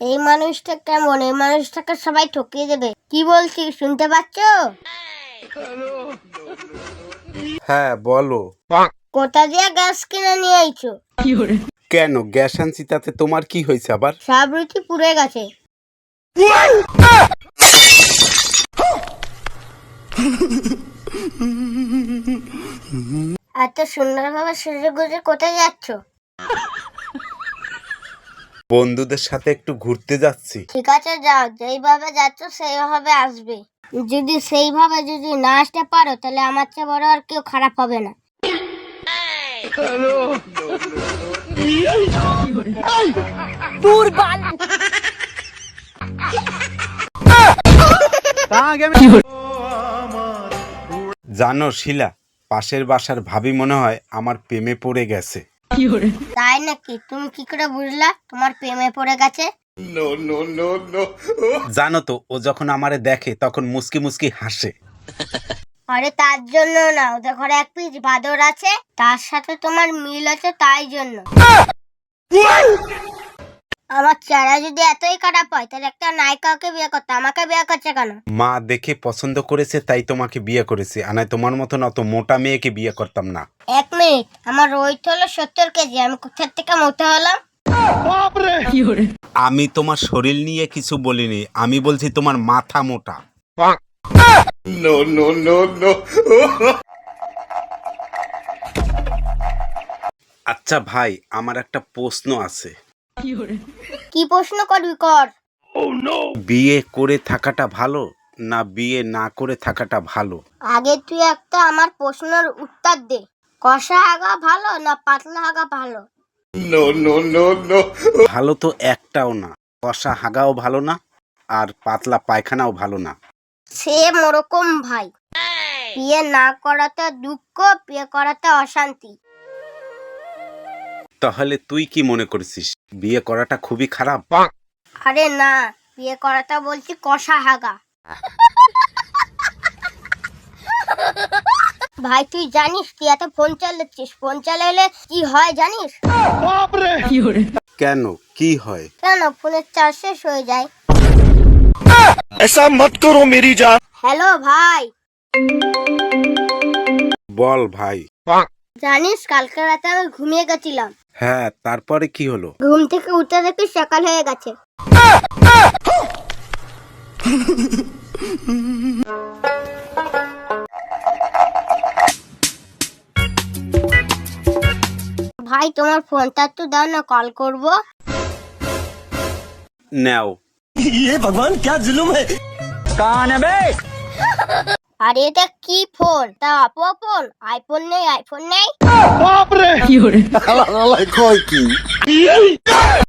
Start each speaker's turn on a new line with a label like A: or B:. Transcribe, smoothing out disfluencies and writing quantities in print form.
A: এই মানুষটা কেমন? এই মানুষটাকে সবাই ঠকিয়ে দেবে। কি বলছি শুনতে পাচ্ছ?
B: হ্যাঁ বলো।
A: কোথা দিয়ে গ্যাস কিনে নিয়ে আইছো?
B: কেন গ্যাস আনছি তাতে তোমার কি হয়েছে আবার?
A: সব রুটি পুড়ে গেছে। এত সুন্দরভাবে সেজে গুজে কোথায় যাচ্ছ?
B: বন্ধুদের সাথে একটু ঘুরতে যাচ্ছি।
A: ঠিক আছে যাও, যেইভাবে যাচ্ছ সেইভাবে আসবে। সেইভাবে না আসতে পারো তাহলে আমার চেয়ে বড় আর কেউ খারাপ হবে না।
B: জানো শিলা, পাশের বাসার ভাবি মনে হয় আমার প্রেমে পড়ে গেছে।
A: তাই নাকি? তুমি কি করে বুঝলা তোমার প্রেমে পড়ে গেছে?
B: জানো তো, ও যখন আমারে দেখে তখন মুস্কি মুস্কি হাসে।
A: আরে তার জন্য না, ওদের ঘরে এক পিস বাদর আছে, তার সাথে তোমার মিল আছে তাই জন্য। আমার চেহারা যদি এতই খারাপ হয় তাহলে একটা নায়িকাকে বিয়ে করতে, আমাকে বিয়ে করছে কেন?
B: মা দেখে পছন্দ করেছে তাই তোমাকে বিয়ে করেছে, আর নয় তোমার মতন অত মোটা মেয়েকে বিয়ে করতাম না।
A: এক মিনিট, আমার ওয়েট হলো 70 কেজি, আমি কোথা থেকে মোটা হলাম?
B: আমি তোমার শরীর নিয়ে কিছু বলিনি, আমি বলছি তোমার মাথা মোটা। আচ্ছা ভাই, আমার একটা প্রশ্ন আছে।
A: কি প্রশ্ন করবি কর।
B: বিয়ে করে থাকাটা ভালো না বিয়ে না করে থাকাটা ভালো?
A: আগে তুই একটা আমার প্রশ্নের উত্তর দে। কষা হাগা ভালো না পাতলা হাগা ভালো?
B: ভালো তো একটাও না, কষা হাগাও ভালো না আর পাতলা পায়খানাও ভালো না।
A: সেম ওরকম ভাই। বিয়ে না করাতে দুঃখ, বিয়ে করাতে অশান্তি।
B: তাহলে তুই কি মনে করছিস বিয়ে করাটা খুবই খারাপ?
A: আরে না, বিয়ে করাটা বলছি কষা হাগা। ভাই তুই জানিস তুই এত ফোন চালাচ্ছিস, ফোন চালালে কি হয় জানিস?
B: কেন কি হয়?
A: কেন, ফোনের চার্জ শেষ হয়ে যায়।
C: ऐसा मत करो मेरी जान।
A: হ্যালো ভাই,
B: বল ভাই।
A: জানিস কালকে রাতে আমি ঘুমিয়ে গেছিলাম,
B: হ্যাঁ তারপরে কি হলো?
A: ঘুম থেকে উঠে দেখি সকাল হয়ে গেছে। ভাই তোমার ফোনটা একটু দাও না, কল করব।
B: নাও।
C: ये भगवान क्या जुल्म है।
A: আরে এটা কি ফোন? তা আপো ফোন, আইফোন নেই, আইফোন নেই।
C: बाप रे।